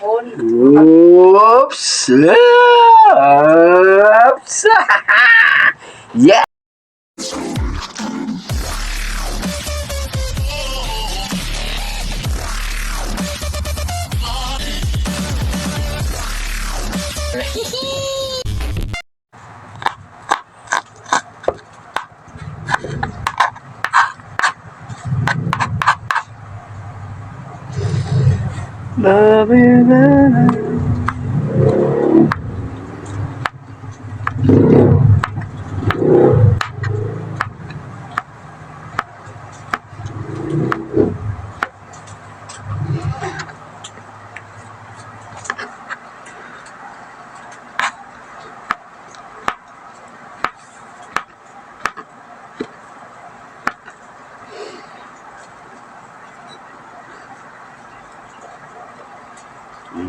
Oops! Oops! Yeah!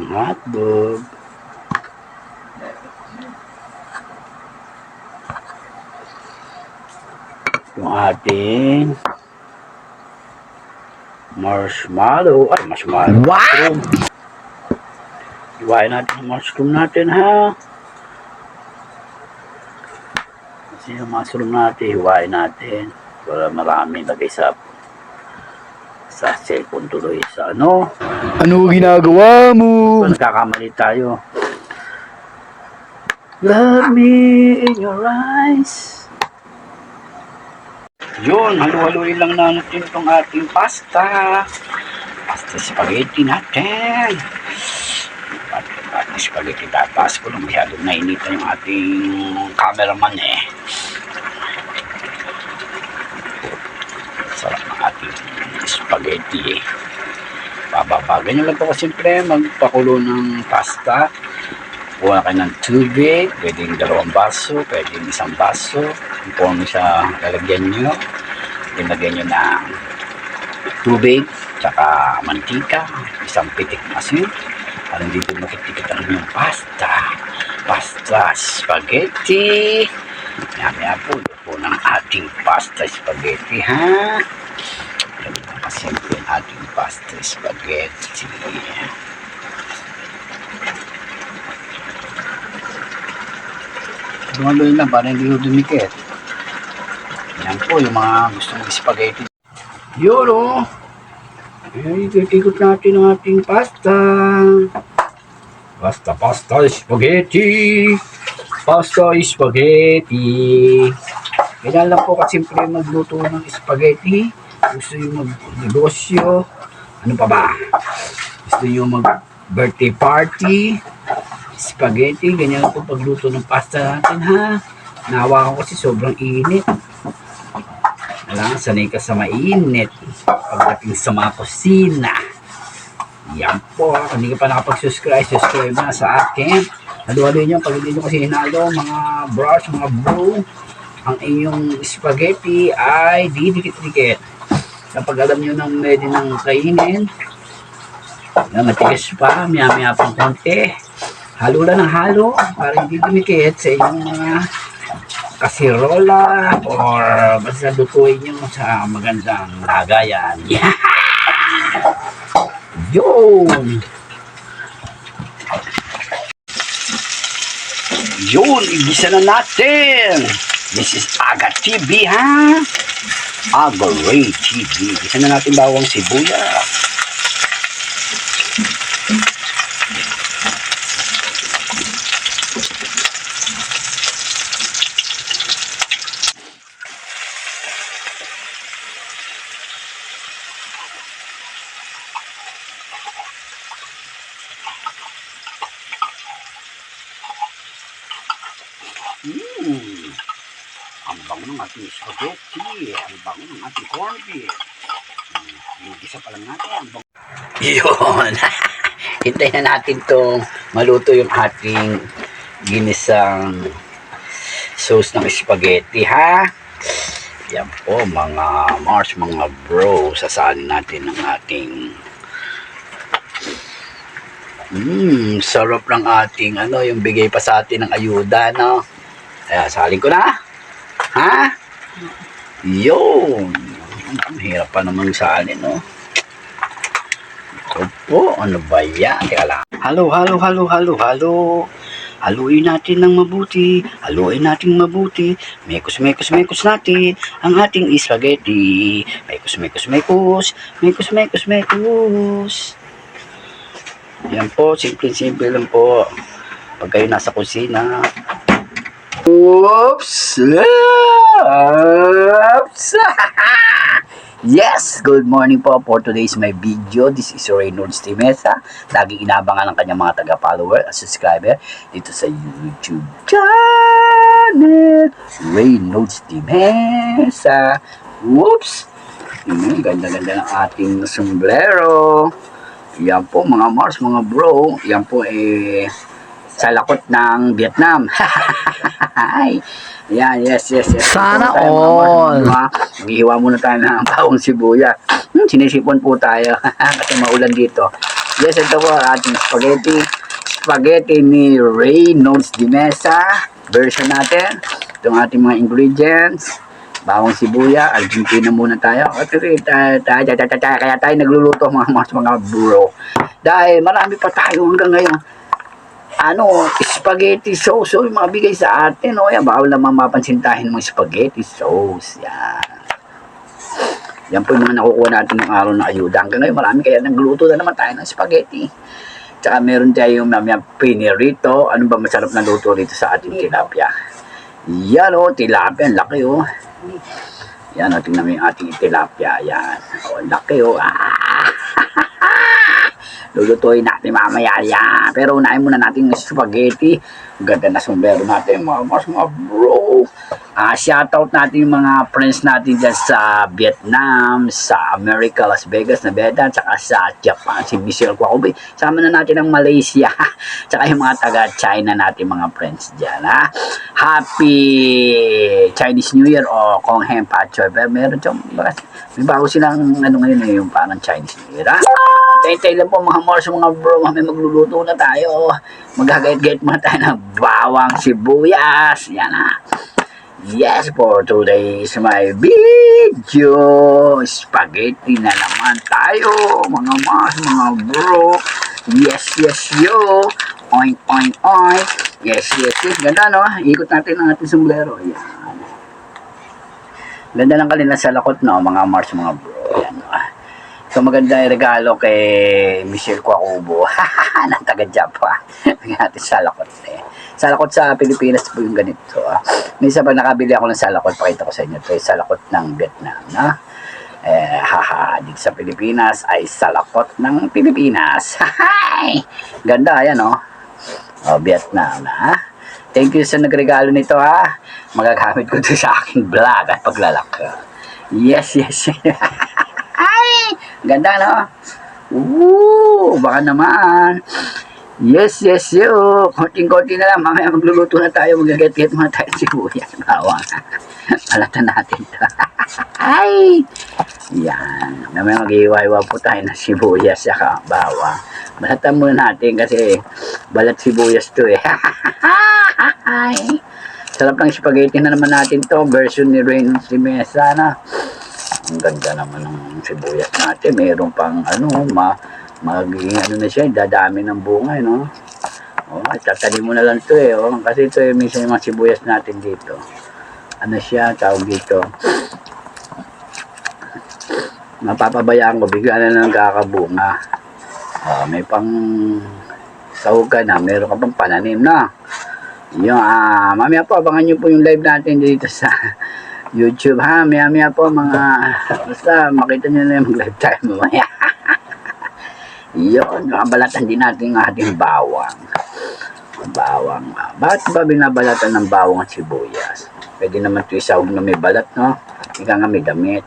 Hotdog. Yung ating marshmallow. Ay, marshmallow. What? Mushroom. Iwain natin yung mushroom natin, ha? Kasi yung mushroom natin, iwain natin. Para marami lagay sa cellphone tuloy sa ano. Ano ginagawa mo? Nagkakamali tayo. Love me in your eyes. Yun, halu-haluin lang natin itong ating pasta. Pasta spaghetti natin. Ating spaghetti, tataas ko lang masyadong nainitan yung ating cameraman eh. Sarap ng ating spaghetti eh. Bababa. Ganyan lang po siyempre magpakulo ng pasta. Kuha kayo ng tubig, pwedeng 2 baso, pwedeng 1 baso. Kung ano siya lalagyan nyo, ilagyan nyo ng tubig, tsaka mantika, 1 pitik na asin. Para hindi po makitikit ang inyong pasta. Pasta spaghetti. Maya po, po ng ating pasta spaghetti, ha? Kasi po yung ating pasta spaghetti. Dumaloy lang para hindi ko dumikit. Yan po yung mga gusto ng spaghetti. Yun o. Ay, ikot natin ang ating pasta. Pasta spaghetti. Pasta spaghetti. Kailan lang po kasi siyempre magluto ng spaghetti. Gusto yung mag-negosyo. Ano pa ba? Gusto yung mag-birthday party. Spaghetti, ganyan po pagluto ng pasta natin, ha. Nawa ko kasi sobrang init. Alam, sanay ka sa mainit pagdating sa mga kusina. Yan po, kung hindi ka pa nakapag-subscribe, subscribe na sa akin. Halu-haluin nyo, pag hindi nyo kasi hinalo, mga brush, mga brew, ang inyong spaghetti ay didikit-dikit. Kapag alam nyo nang medyo nang kainin, matigas pa, maya-maya pang konti. Halo lang ng halo para hindi dumikit sa inyong mga kasirola or basta lutuin nyo sa magandang lagayan. Yeah! Yun! Yun! Igisa na natin! This is Aga TV, ha? Aga Ray TV. Igisa na natin bawang sibuyas. Ang bango ng ating spaghetti, ang bango ng ating corned beef. Gisa pa lang natin ang bango. Yun! Hintayin na natin itong maluto yung ating ginisang sauce ng spaghetti, ha? Yan po mga Mars, mga bro, sasalin natin ng ating sarap ng ating ano, yung bigay pa sa atin ng ayuda, no? Kaya salin ko na. Ha? Yun. Ang hirap pa namang salin, no? Ito po, ano ba yan? Kaya lang. Halo, halo, halo, halo, halo. Haluin natin ng mabuti. Haluin natin mabuti. Mekos, mekos, mekos natin ang ating spaghetti. Mekos, mekos, mekos. Mekos, mekos, mekos. Yan po, simple-simple lang po. Pag kayo nasa kusina. Oops! Oops! Yes! Good morning po for today's my video. This is Reynolds Timesa. Laging inabangan ng kanyang mga taga-follower at subscriber dito sa YouTube channel Reynolds Timesa. Whoops! Ganda-ganda ng ating sombrero. Yan po mga Mars, mga bro. Yan po sa lakot ng Vietnam. Yan, yes. Sana tayo, all. Maghihiwa muna tayo ng bawang sibuyas. Sinisipon po tayo kasi maulan dito. Yes, ito po ating spaghetti. Spaghetti ni Reynolds Timesa. Version natin. Itong ating mga ingredients. Bawang sibuya, Argentina muna tayo. Kaya tayo nagluluto mga bro. Dahil marami pa tayo hanggang ngayon. Spaghetti sauce. Yung mga bigay sa atin. Yan, bawal naman mapansin tayo ng spaghetti sauce. Yan. Yan po yung mga nakukuha natin ng araw na ayuda. Hanggang ngayon, marami kaya nagluto na naman tayo ng spaghetti. Tsaka meron tayo yung pinirito. Ano ba masarap na luto rito sa ating tilapia? Yan tilapia. Ang laki Yan, tingnan mo yung ating tilapia. Yan. Laki lulutuin natin mamaya yan. Pero unahin muna natin yung spaghetti. Ganda na sombrero natin mga bro. Shoutout natin yung mga friends natin dyan sa Vietnam, sa America, Las Vegas, Nevada, tsaka sa Japan, si Michelle Kwakubi. Sama na natin ang Malaysia, tsaka yung mga taga-China natin mga friends dyan. Happy Chinese New Year o Kong Hem Pachoy. Meron dyan, may bago silang ngayon yung parang Chinese New Year. Tay-tay lang po mga Mars, mga bro, may magluluto na tayo. Maghagayat-gayat muna tayo ng bawang sibuyas. Yan Yes, for today's my video. Spaghetti na naman tayo, mga Mars, mga bro. Yes, yo. Oink, oink, oink. Yes. Ganda, no? Ikot natin ang ating sombrero. Yan. Ganda lang kanila sa lakot, no? Mga Mars, mga bro. Yan, no? So, maganda yung regalo kay Michelle Kwakubo. Nang taga-Japan. Natin sa lakot Sa lakot sa Pilipinas po yung ganito. Minsan pag nakabili ako ng salakot, pakita ko sa inyo. Ito yung salakot ng Vietnam. Dito sa Pilipinas ay salakot ng Pilipinas. Ganda, ayan Vietnam Thank you sa nagregalo nito Magagamit ko ito sa aking vlog at paglalak. Yes. Ganda, no? Baka naman. Yes, yo. Konting-konti na lang. Mamaya magluluto na tayo. Mag-get-get muna tayo sibuyas. Bawang. Palatan natin ito. Yan. Mamaya mag-iwa-iwa po tayo ng sibuyas saka bawang. Balatan muna natin kasi balat sibuyas to Sarap ng spaghetti na naman natin to. Version ni Reynolds Timesa Ang ganda naman ng sibuyas natin. Meron pang magiging na siya, dadami ng bunga, tatanim mo na lang ito kasi ito minsan yung mga sibuyas natin dito. Tawag dito. Mapapabayaan ko, bigla na lang kakabunga. May pang sahog ka na, meron ka pang pananim mamaya po, abangan nyo po yung live natin dito sa YouTube maya po basta makita nyo na yung mag-live tayo mamaya. Yun, balatan din natin ang ating bawang. Bakit ba binabalatan ng bawang at sibuyas? Pwede naman ito isahog na may balat, Ika nga may damit.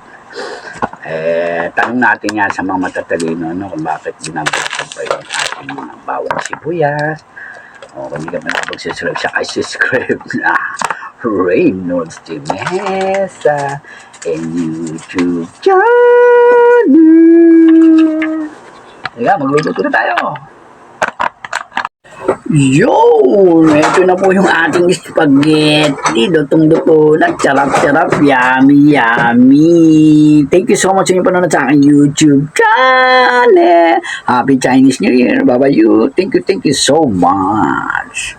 Tanong natin yan sa mga matatalino, kung bakit binabalatan pa yung ating mga bawang at sibuyas. Kung hindi ka pa nakapag-subscribe siya, ay subscribe na. Reynolds Timesa and YouTube channel. Magluto na tayo. Yo! Ito na po yung ating spaghetti. Lutong-luto na. Charap-charap. Yummy, yummy. Thank you so much sa inyong panonood sa aking YouTube channel. Happy Chinese New Year. Bye-bye you. Thank you so much.